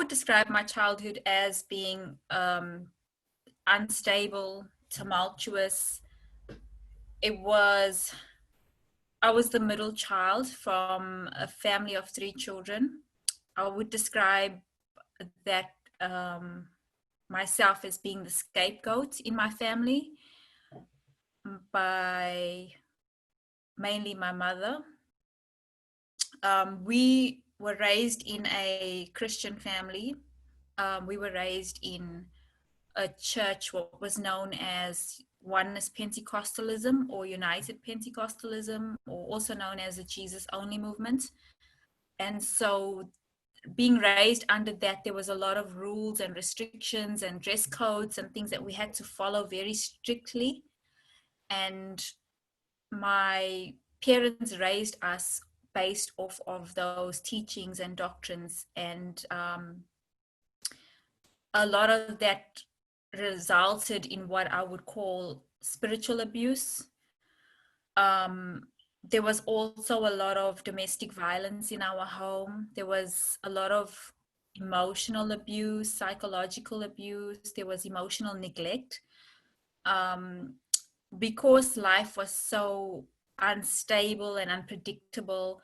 would describe my childhood as being unstable, tumultuous. I was the middle child from a family of 3 children. I would describe that myself as being the scapegoat in my family by mainly my mother. We were raised in a Christian family. We were raised in a church, what was known as Oneness Pentecostalism or United Pentecostalism, or also known as the Jesus Only movement. And so, being raised under that, there was a lot of rules and restrictions and dress codes and things that we had to follow very strictly. And my parents raised us based off of those teachings and doctrines, and a lot of that resulted in what I would call spiritual abuse. There was also a lot of domestic violence in our home. There was a lot of emotional abuse, psychological abuse. There was emotional neglect. Because life was so unstable and unpredictable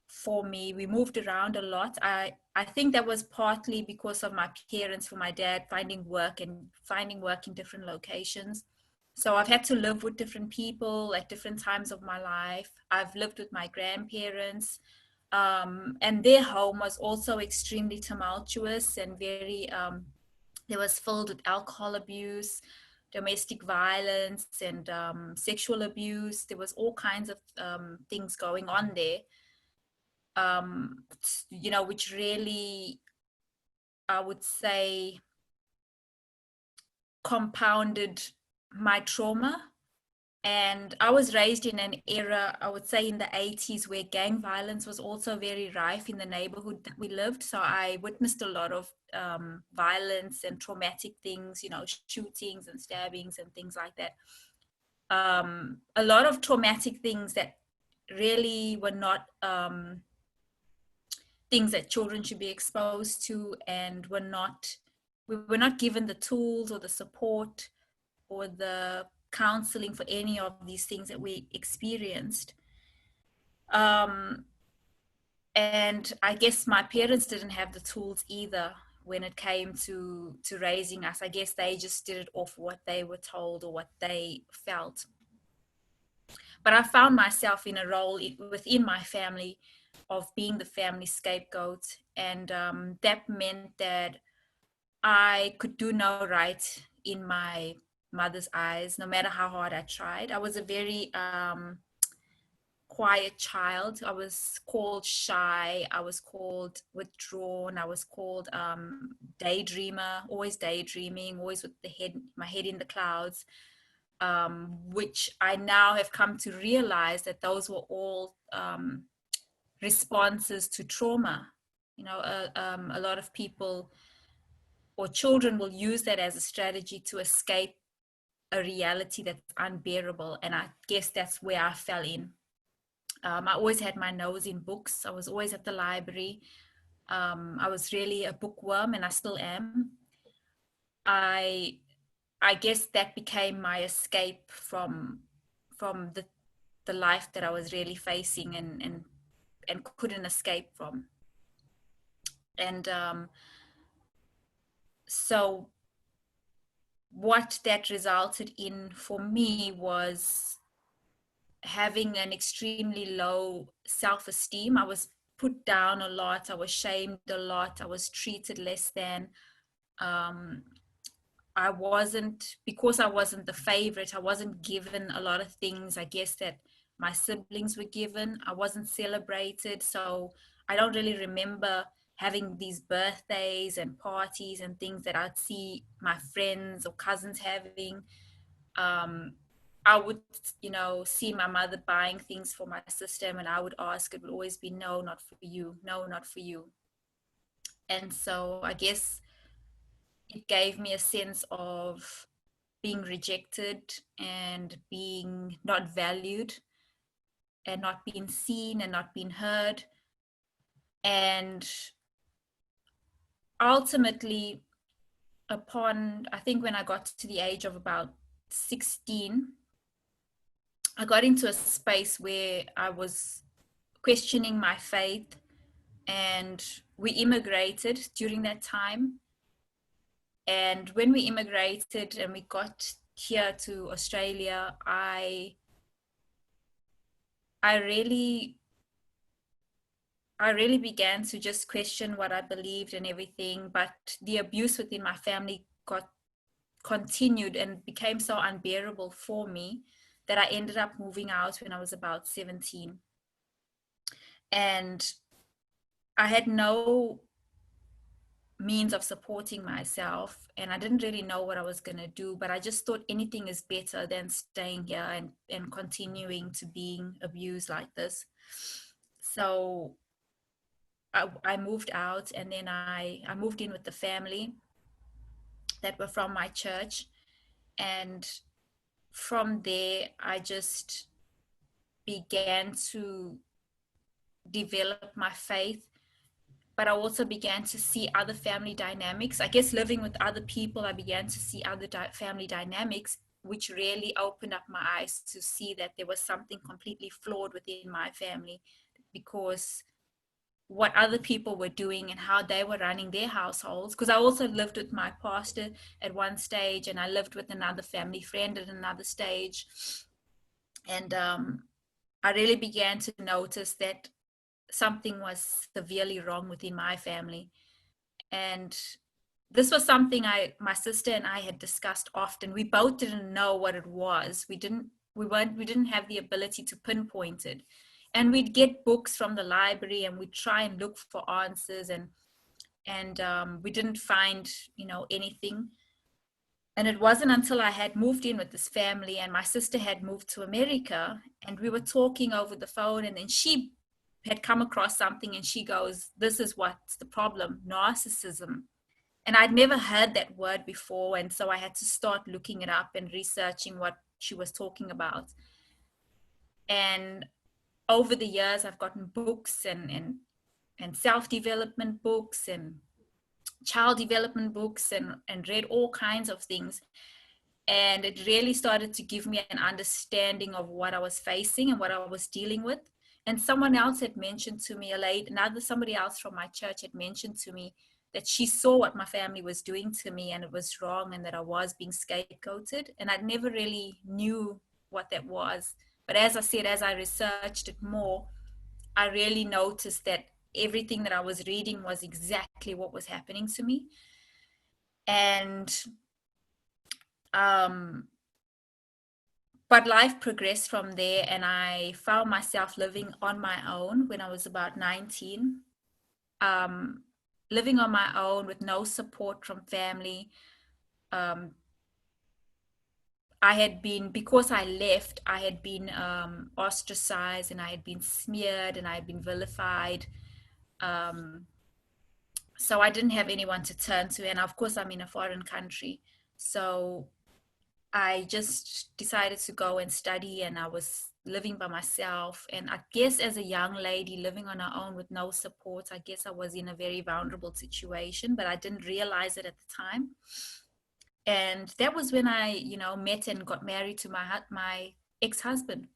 for me, we moved around a lot. I think that was partly because of my parents, for my dad finding work in different locations. So I've had to live with different people at different times of my life. I've lived with my grandparents, and their home was also extremely tumultuous and very, it was filled with alcohol abuse, domestic violence, and sexual abuse. There was all kinds of things going on there, which really, I would say, compounded my trauma. And I was raised in an era, I would say in the 80s, where gang violence was also very rife in the neighborhood that we lived. So I witnessed a lot of violence and traumatic things, shootings and stabbings and things like that. A lot of traumatic things that really were not things that children should be exposed to, and we were not given the tools or the support or the counseling for any of these things that we experienced. And I guess my parents didn't have the tools either when it came to raising us. I guess they just did it off what they were told or what they felt. But I found myself in a role within my family of being the family scapegoat, and that meant that I could do no right in my mother's eyes, no matter how hard I tried. I was a very quiet child. I was called shy. I was called withdrawn. I was called daydreamer, always daydreaming, always with my head in the clouds, which I now have come to realize that those were all responses to trauma. A lot of people or children will use that as a strategy to escape a reality that's unbearable. And I guess that's where I fell in. I always had my nose in books. I was always at the library. I was really a bookworm, and I still am. I guess that became my escape from the life that I was really facing and couldn't escape from. And so what that resulted in for me was having an extremely low self-esteem. I was put down a lot. I was shamed a lot. I was treated less than. Because I wasn't the favorite, I wasn't given a lot of things, I guess, that my siblings were given. I wasn't celebrated. So I don't really remember having these birthdays and parties and things that I'd see my friends or cousins having. I would, see my mother buying things for my sister, and I would ask, it would always be, no, not for you, no, not for you. And so I guess it gave me a sense of being rejected and being not valued and not being seen and not being heard. And ultimately, I think when I got to the age of about 16, I got into a space where I was questioning my faith, and we immigrated during that time. And when we immigrated and we got here to Australia, I really I really began to just question what I believed and everything. But the abuse within my family got continued and became so unbearable for me that I ended up moving out when I was about 17. And I had no means of supporting myself, and I didn't really know what I was going to do, but I just thought anything is better than staying here and continuing to being abused like this. So I moved out, and then I moved in with the family that were from my church. And from there, I just began to develop my faith, but I also began to see other family dynamics. I guess living with other people, I began to see other family dynamics, which really opened up my eyes to see that there was something completely flawed within my family, because what other people were doing and how they were running their households. Because I also lived with my pastor at one stage, and I lived with another family friend at another stage. And I really began to notice that something was severely wrong within my family. And this was something my sister and I had discussed often. We both didn't know what it was. We didn't have the ability to pinpoint it. And we'd get books from the library and we'd try and look for answers, and we didn't find anything. And it wasn't until I had moved in with this family and my sister had moved to America, and we were talking over the phone, and then she had come across something and she goes, "This is what's the problem, narcissism." And I'd never heard that word before, and so I had to start looking it up and researching what she was talking about. And over the years, I've gotten books and self-development books and child development books, and read all kinds of things. And it really started to give me an understanding of what I was facing and what I was dealing with. And someone else had mentioned to me, somebody else from my church had mentioned to me that she saw what my family was doing to me and it was wrong, and that I was being scapegoated. And I never really knew what that was. But as I said, as I researched it more, I really noticed that everything that I was reading was exactly what was happening to me. And but life progressed from there, and I found myself living on my own when I was about 19. Living on my own with no support from family. Because I left, I had been ostracized, and I had been smeared, and I had been vilified. So I didn't have anyone to turn to. And of course, I'm in a foreign country. So I just decided to go and study, and I was living by myself. And I guess as a young lady living on her own with no support, I guess I was in a very vulnerable situation, but I didn't realize it at the time. And that was when I, met and got married to my ex-husband.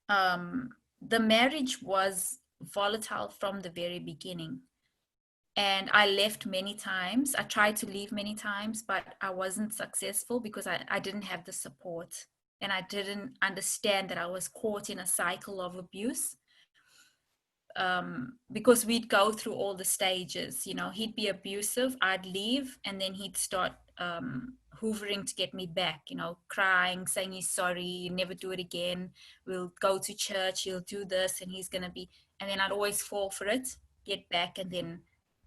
The marriage was volatile from the very beginning. And I left many times. I tried to leave many times, but I wasn't successful because I didn't have the support, and I didn't understand that I was caught in a cycle of abuse. Because we'd go through all the stages. He'd be abusive, I'd leave, and then he'd start hoovering to get me back, crying, saying he's sorry, never do it again. We'll go to church, he'll do this, and he's going to be, and then I'd always fall for it, get back, and then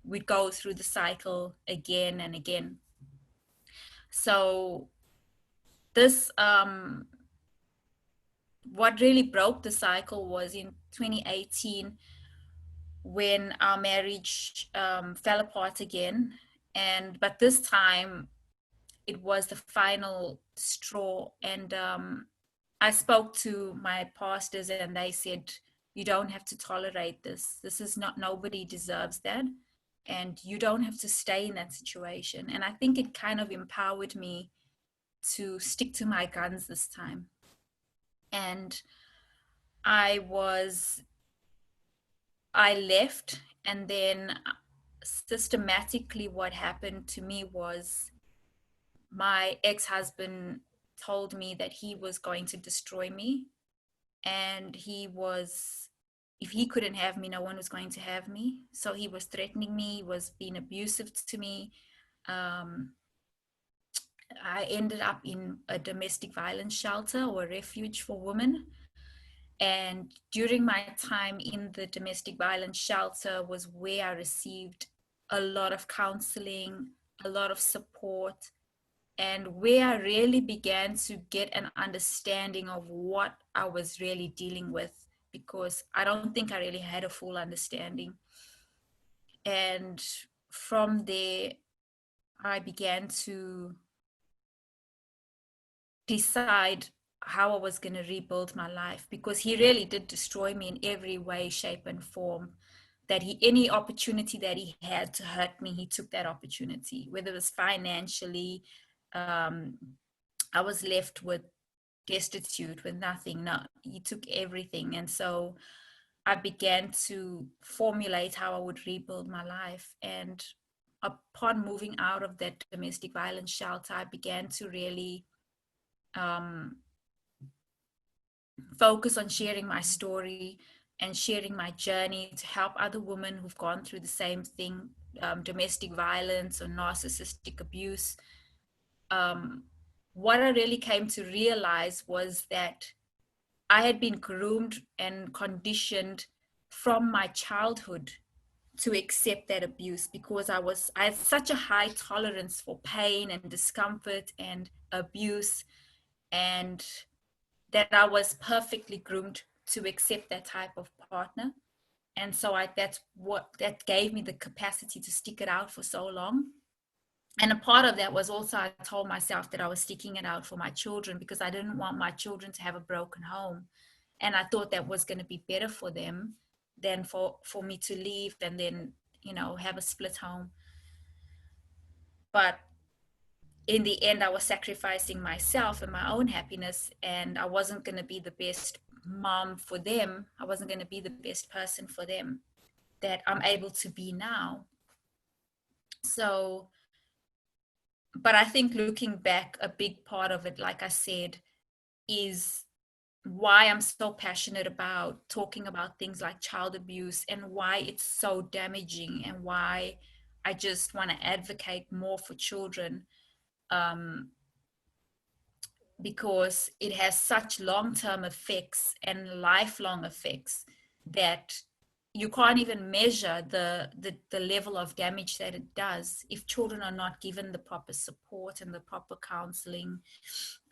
we'd go through the cycle again and again. So this, what really broke the cycle was in 2018, when our marriage fell apart again. But this time it was the final straw. And I spoke to my pastors, and they said, "You don't have to tolerate this. This is not, nobody deserves that." and you don't have to stay in that situation. And I think it kind of empowered me to stick to my guns this time. And I was, I left, and then systematically what happened to me was my ex-husband told me that he was going to destroy me, and he was, if he couldn't have me, no one was going to have me. So he was threatening me, he was being abusive to me. um, I ended up in a domestic violence shelter or a refuge for women. And during my time in the domestic violence shelter was where I received a lot of counseling, a lot of support, and where I really began to get an understanding of what I was really dealing with, because I don't think I really had a full understanding. And from there, I began to decide how I was going to rebuild my life, because he really did destroy me in every way, shape, and form. That he, any opportunity that he had to hurt me, he took that opportunity, whether it was financially. um, I was left with destitute, with nothing. No, he took everything. And so I began to formulate how I would rebuild my life. And upon moving out of that domestic violence shelter, I began to really um, focus on sharing my story and sharing my journey to help other women who've gone through the same thing, domestic violence or narcissistic abuse. Um, what I really came to realize was that I had been groomed and conditioned from my childhood to accept that abuse, because I had such a high tolerance for pain and discomfort and abuse, and that I was perfectly groomed to accept that type of partner. And so that's what that gave me the capacity to stick it out for so long. And a part of that was also, I told myself that I was sticking it out for my children, because I didn't want my children to have a broken home. And I thought that was going to be better for them than for me to leave and then, have a split home. But in the end, I was sacrificing myself and my own happiness, and I wasn't going to be the best mom for them. I wasn't going to be the best person for them that I'm able to be now. So, but I think looking back, a big part of it, like I said, is why I'm so passionate about talking about things like child abuse, and why it's so damaging, and why I just want to advocate more for children. Um, because it has such long-term effects and lifelong effects that you can't even measure the level of damage that it does if children are not given the proper support and the proper counseling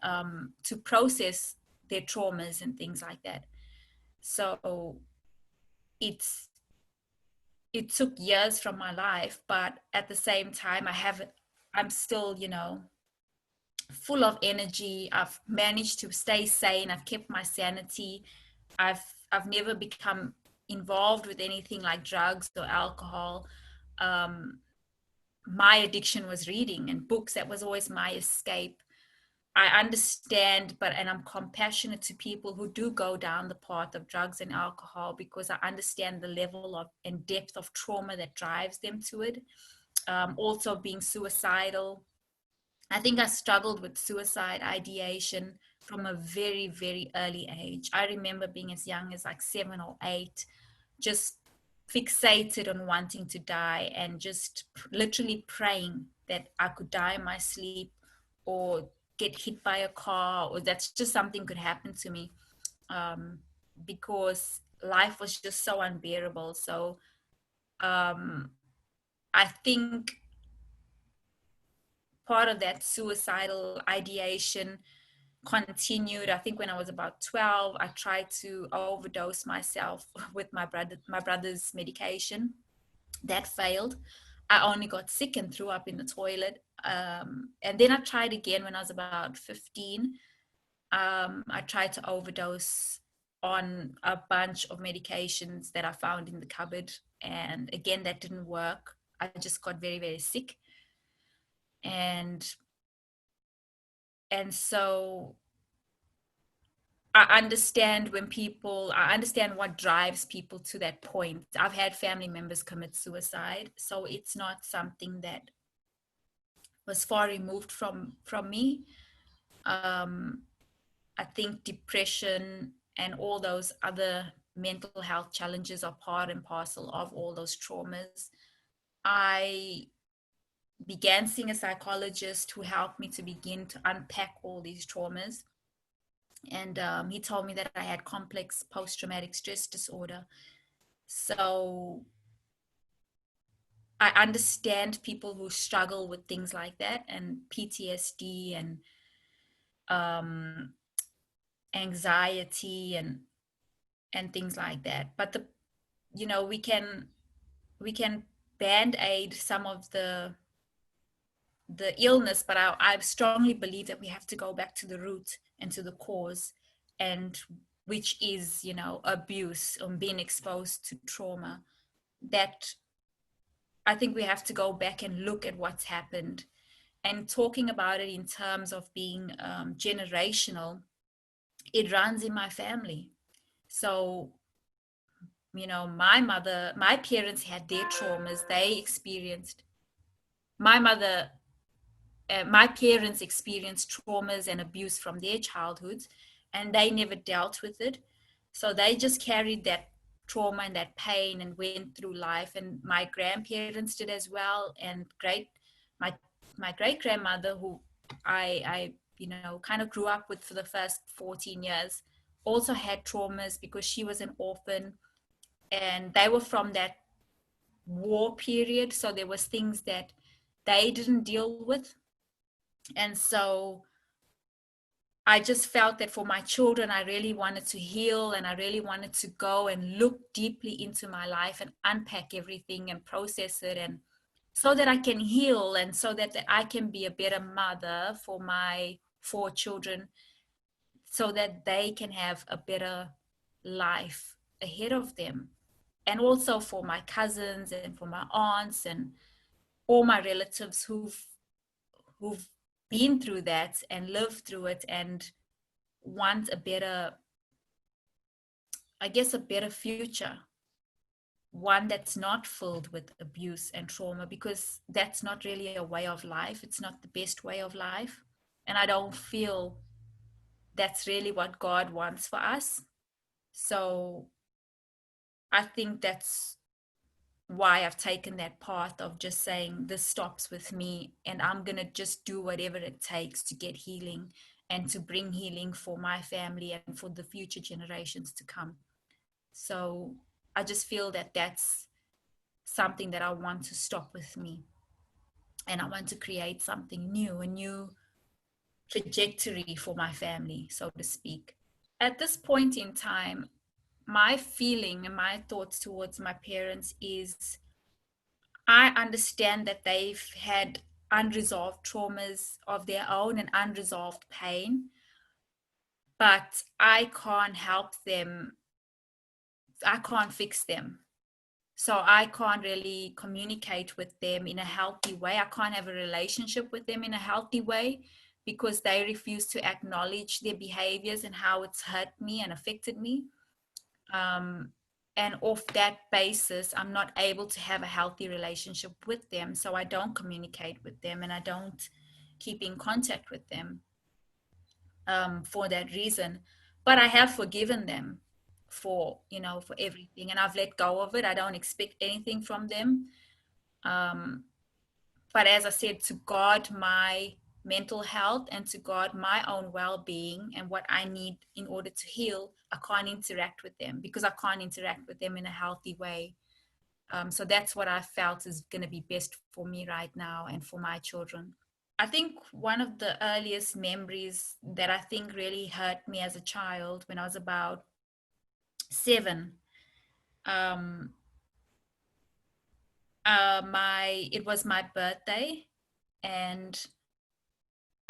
to process their traumas and things like that. So it's it took years from my life, but at the same time I'm still, full of energy. I've managed to stay sane. I've kept my sanity. I've I've never become involved with anything like drugs or alcohol. Um, my addiction was reading and books. That was always my escape. I understand, and I'm compassionate to people who do go down the path of drugs and alcohol, because I understand the level of and depth of trauma that drives them to it. Also, being suicidal, I think I struggled with suicide ideation from a very, very early age. I remember being as young as like 7 or 8, just fixated on wanting to die, and just literally praying that I could die in my sleep or get hit by a car, or that's just something could happen to me, um, because life was just so unbearable. So um, I think part of that suicidal ideation continued. I think when I was about 12, I tried to overdose myself with my brother's medication. That failed. I only got sick and threw up in the toilet. And then I tried again when I was about 15. I tried to overdose on a bunch of medications that I found in the cupboard. And again, that didn't work. I just got very, very sick. And so I understand what drives people to that point. I've had family members commit suicide, so it's not something that was far removed from me. um I think depression and all those other mental health challenges are part and parcel of all those traumas. I began seeing a psychologist who helped me to begin to unpack all these traumas. And he told me that I had complex post traumatic stress disorder. So I understand people who struggle with things like that and PTSD and um, anxiety and things like that. But we can band aid some of the illness, but I strongly believe that we have to go back to the root and to the cause, and which is abuse or being exposed to trauma. That I think we have to go back and look at what's happened, and talking about it in terms of being generational. It runs in my family. So my parents had their traumas. They experienced my mother My parents experienced traumas and abuse from their childhoods, and they never dealt with it. So they just carried that trauma and that pain and went through life. And my grandparents did as well. And my great grandmother, who I kind of grew up with for the first 14 years, also had traumas because she was an orphan, and they were from that war period. So there was things that they didn't deal with. And so I just felt that for my children, I really wanted to heal, and I really wanted to go and look deeply into my life and unpack everything and process it, and so that I can heal, and so that I can be a better mother for my four children, so that they can have a better life ahead of them. And also for my cousins and for my aunts and all my relatives who've been through that and lived through it and want a better, I guess, a better future, one that's not filled with abuse and trauma, because that's not really a way of life. It's not the best way of life. And I don't feel that's really what God wants for us. So I think that's why I've taken that path of just saying this stops with me, and I'm going to just do whatever it takes to get healing and to bring healing for my family and for the future generations to come. So I just feel that that's something that I want to stop with me. And I want to create something new, a new trajectory for my family, so to speak. At this point in time, my feeling and my thoughts towards my parents is I understand that they've had unresolved traumas of their own and unresolved pain, but I can't help them. I can't fix them. So I can't really communicate with them in a healthy way. I can't have a relationship with them in a healthy way because they refuse to acknowledge their behaviors and how it's hurt me and affected me. Um, and off that basis, I'm not able to have a healthy relationship with them. So I don't communicate with them and I don't keep in contact with them for that reason. But I have forgiven them for everything, and I've let go of it. I don't expect anything from them. Um, but as I said, to guard my mental health and to guard my own well-being and what I need in order to heal, I can't interact with them because I can't interact with them in a healthy way. So that's what I felt is going to be best for me right now and for my children. I think one of the earliest memories that I think really hurt me as a child, when I was about 7, um, it was my birthday, and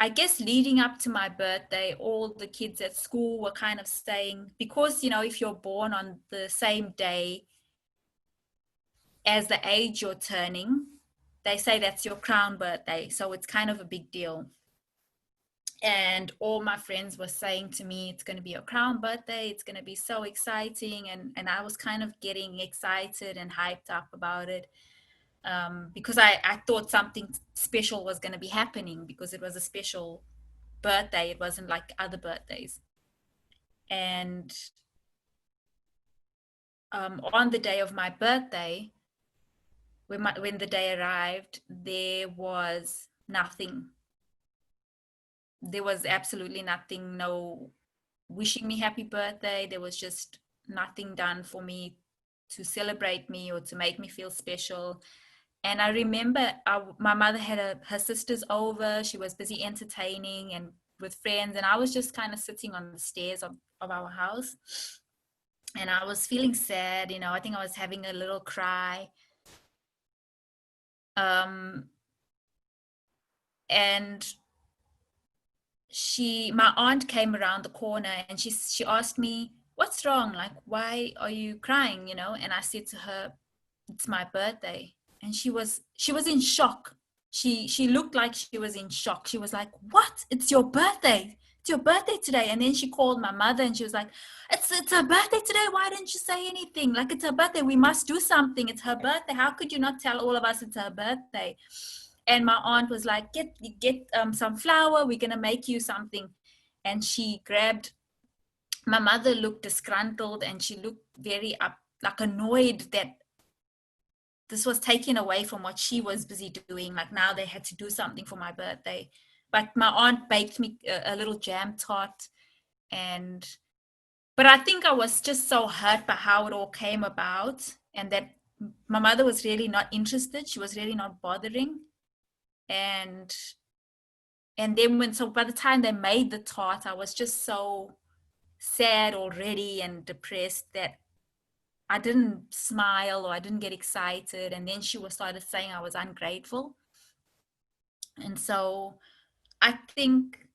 I guess leading up to my birthday, all the kids at school were kind of saying, because if you're born on the same day as the age you're turning, they say that's your crown birthday, so it's kind of a big deal. And all my friends were saying to me, it's going to be your crown birthday, it's going to be so exciting. And I was kind of getting excited and hyped up about it, because I thought something special was going to be happening, because it was a special birthday. It wasn't like other birthdays. And on the day of my birthday, when the day arrived, there was nothing. There was absolutely nothing. No wishing me happy birthday. There was just nothing done for me to celebrate me or to make me feel special. And I remember my mother had her sisters over. She was busy entertaining and with friends, and I was just kind of sitting on the stairs of our house. And I was feeling sad, I think I was having a little cry. Um, and my aunt came around the corner, and she asked me, what's wrong? Like, why are you crying? And I said to her, it's my birthday. And she was in shock. She looked like she was in shock. She was like, what? It's your birthday. It's your birthday today. And then she called my mother, and she was like, it's her birthday today. Why didn't you say anything? Like, it's her birthday. We must do something. It's her birthday. How could you not tell all of us it's her birthday? And my aunt was like, get some flour. We're gonna make you something. And she grabbed. My mother looked disgruntled, and she looked very up, like annoyed that this was taken away from what she was busy doing. Like, now they had to do something for my birthday. But my aunt baked me a little jam tart. And but I think I was just so hurt by how it all came about, and that my mother was really not interested. She was really not bothering. And then by the time they made the tart, I was just so sad already and depressed that I didn't smile, or I didn't get excited. And then she was started saying I was ungrateful. And so I think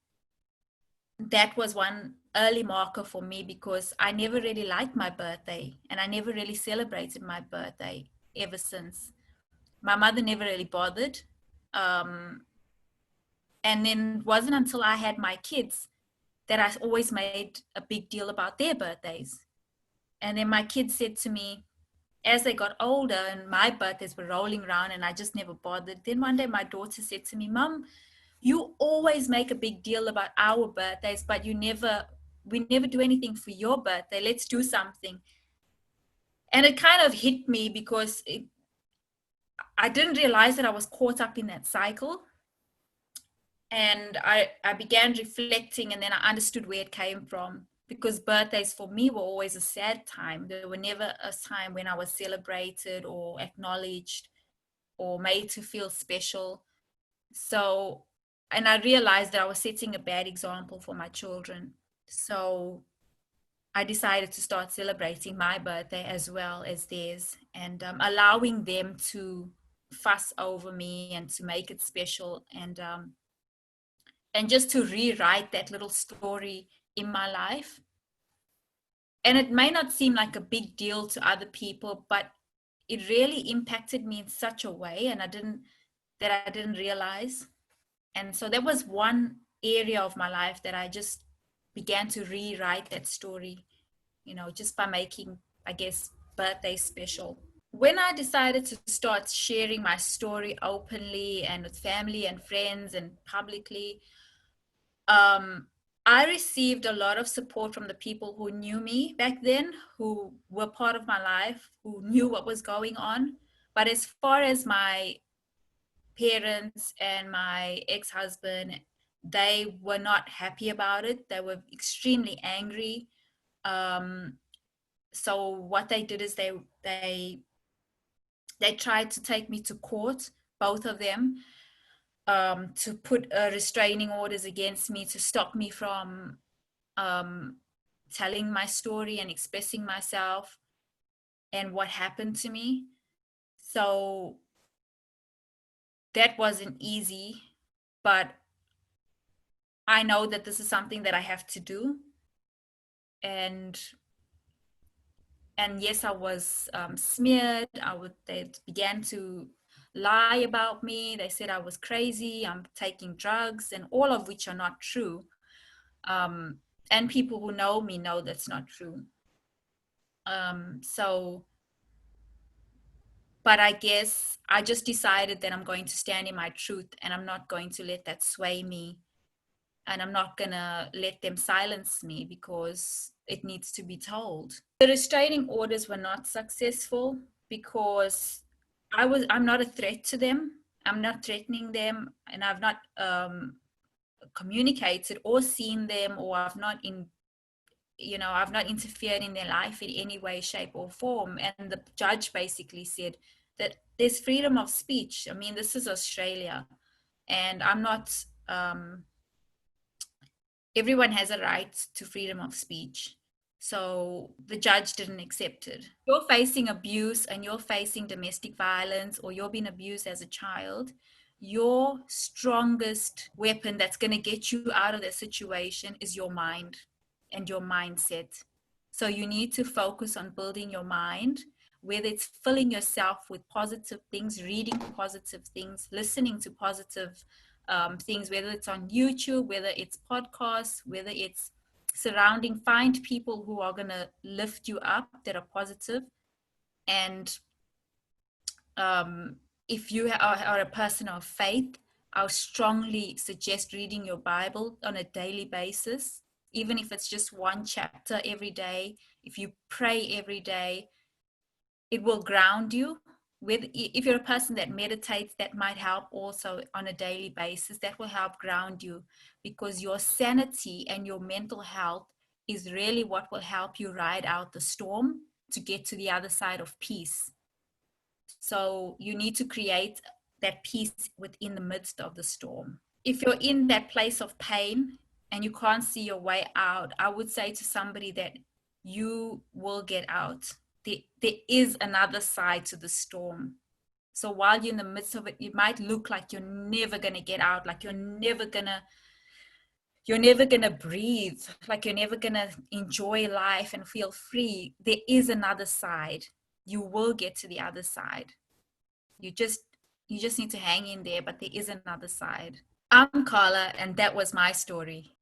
that was one early marker for me, because I never really liked my birthday, and I never really celebrated my birthday ever since. My mother never really bothered. Um, and then it wasn't until I had my kids that I always made a big deal about their birthdays. And then my kids said to me, as they got older and my birthdays were rolling around and I just never bothered, then one day my daughter said to me, Mom, you always make a big deal about our birthdays, but we never do anything for your birthday. Let's do something. And it kind of hit me, because I didn't realize that I was caught up in that cycle. And I began reflecting, and then I understood where it came from, because birthdays for me were always a sad time. There were never a time when I was celebrated or acknowledged or made to feel special. So, and I realized that I was setting a bad example for my children. So I decided to start celebrating my birthday as well as theirs, and allowing them to fuss over me and to make it special, and just to rewrite that little story in my life. And it may not seem like a big deal to other people, but it really impacted me in such a way, and I didn't realize. And so that was one area of my life that I just began to rewrite that story, just by making, I guess, birthday special. When I decided to start sharing my story openly and with family and friends and publicly, um, I received a lot of support from the people who knew me back then, who were part of my life, who knew what was going on. But as far as my parents and my ex-husband, they were not happy about it. They were extremely angry. Um, so what they did is they tried to take me to court, both of them, to put restraining orders against me, to stop me from um, telling my story and expressing myself and what happened to me. So that wasn't easy, but I know that this is something that I have to do. And yes, I was smeared. They began to lie about me. They said I was crazy, I'm taking drugs, and all of which are not true. And people who know me know that's not true. So, but I guess I just decided that I'm going to stand in my truth and I'm not going to let that sway me. And I'm not going to let them silence me because it needs to be told. The restraining orders were not successful because I'm not a threat to them. I'm not threatening them, and I've not communicated or seen them, or I've not interfered in their life in any way, shape, or form. And the judge basically said that there's freedom of speech. I mean, this is Australia, and I'm not. Everyone has a right to freedom of speech. So the judge didn't accept it. You're facing abuse and you're facing domestic violence, or you're being abused as a child. Your strongest weapon that's going to get you out of that situation is your mind and your mindset. So you need to focus on building your mind, whether it's filling yourself with positive things, reading positive things, listening to positive things, whether it's on YouTube, whether it's podcasts, whether it's find people who are going to lift you up, that are positive. And if you are a person of faith, I would strongly suggest reading your Bible on a daily basis, even if it's just one chapter every day. If you pray every day, it will ground you. If you're a person that meditates, that might help also on a daily basis. That will help ground you, because your sanity and your mental health is really what will help you ride out the storm to get to the other side of peace. So you need to create that peace within the midst of the storm. If you're in that place of pain and you can't see your way out, I would say to somebody that you will get out. There is another side to the storm. So while you're in the midst of it, it might look like you're never going to get out, like you're never going to breathe, like you're never going to enjoy life and feel free. There is another side. You will get to the other side. You just need to hang in there, but there is another side. I'm Carla, and that was my story.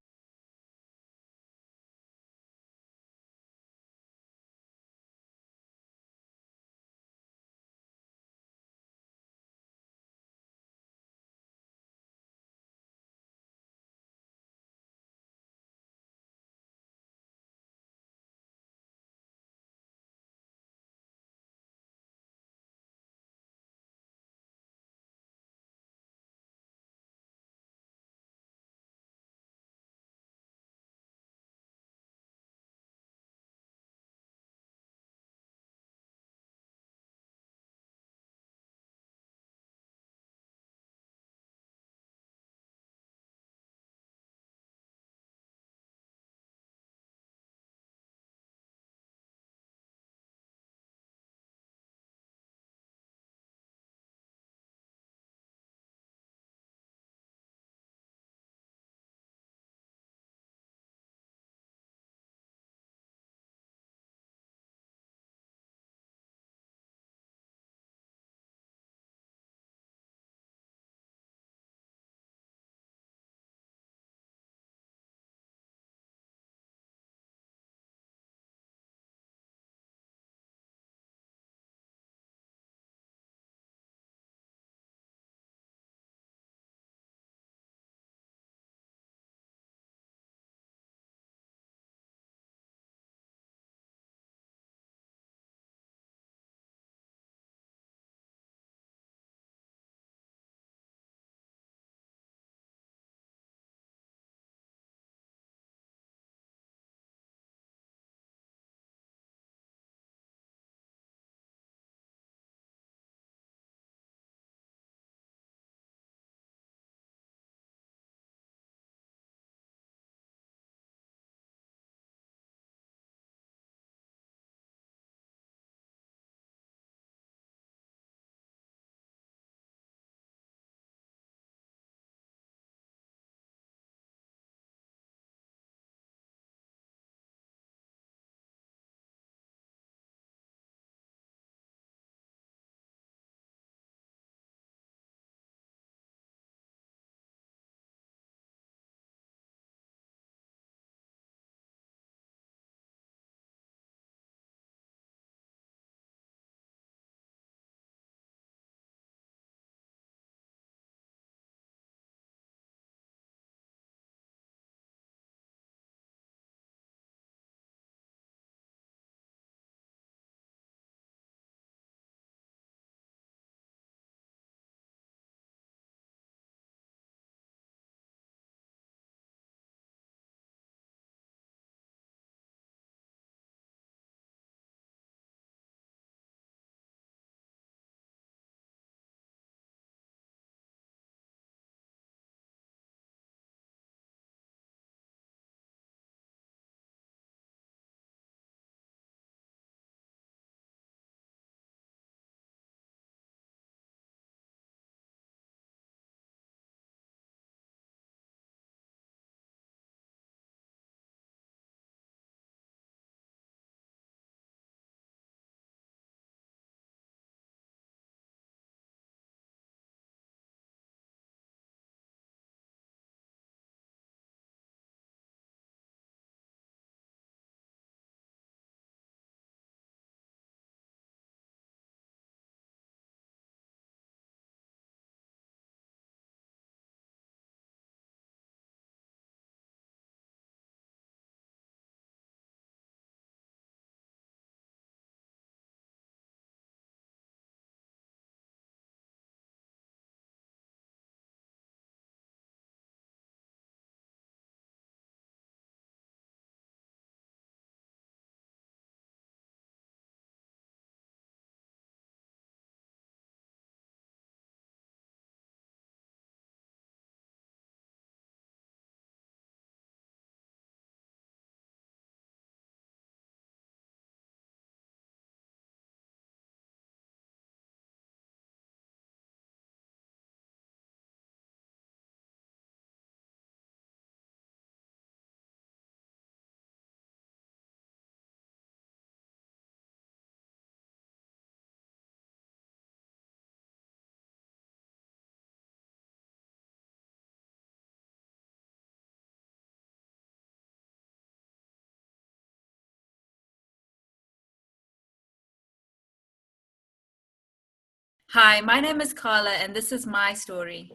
Hi, my name is Carla, and this is my story.